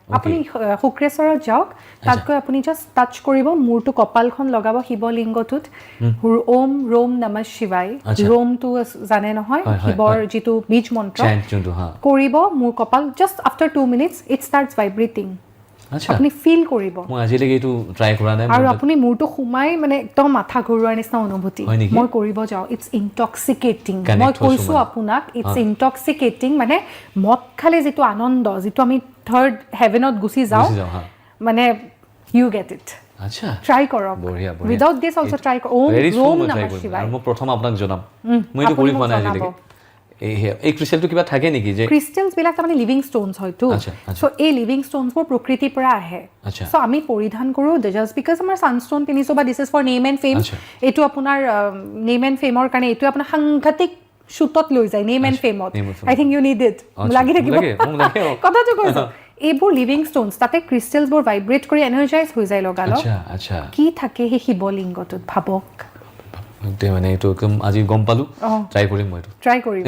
আপুনি শুক্ৰেশ্বৰত যাওক তাত গৈ আপুনি জাষ্ট টাচ কৰিব মূৰটো কপালখন লগাব শিৱলিংগটোত ওম ৰোম নমঃ শিৱায় ৰোমটো জানে নহয় শিৱৰ যিটো বীজ মন্ত্ৰ কৰিব মোৰ কপাল just after 2 minutes it starts vibrating আপুনি ফিল কৰিব মই আজিলৈকে এইটো ট্ৰাই কৰা নাই আৰু আপুনি মূৰটো সোমাই মানে একদম মাথা ঘূৰোৱাৰ নিচিনা অনুভূতি মই কৰিব যাওঁ ইটছ ইনটক্সিকেটিং মই কৈছোঁ আপোনাক ইটছ ইনটক্সিকেটিং মানে মদ খালে যিটো আনন্দ যিটো আমি থাৰ্ড হেভেনত গুচি যাওঁ মানে ইউ গেট ইট আচ্ছা ট্ৰাই কৰক উইদাউট দিছ অলছ' ট্ৰাই কৰক ওম ৰোম নমঃ শিৱায় মই প্ৰথম আপোনাক জনাম মই এইটো কৰি পোৱা নাই আজিলৈকে এই ক্ৰিষ্টেলটো কিবা থাকে নেকি যে ক্ৰিষ্টেলছ বিলাক তাৰমানে লিভিং ষ্টোনছ হয়তো চ' এই লিভিং ষ্টোনছবোৰ প্ৰকৃতিৰ পৰা আহে চ' আমি পৰিধান কৰোঁ জাষ্ট বিকজ আমাৰ ছানষ্টোন পিন্ধিছোঁ বা this is for name and fame এইটো আপোনাৰ নেম এণ্ড ফেমৰ কাৰণে এইটো আপোনাৰ সাংঘাতিক শ্বুটত লৈ যায় নেম এণ্ড ফেমত I think you need it লাগি থাকিব কথাটো কৈছোঁ এইবোৰ লিভিং ষ্টোনছ তাতে ক্ৰিষ্টেলছবোৰ ভাইব্ৰেট কৰি এনাৰ্জাইজ হৈ যায় লগালগ কি থাকে সেই শিৱলিংগটোত ভাবক মানে এইটো আজি গম পালোঁ ট্ৰাই কৰিম মই এইটো ট্ৰাই কৰিব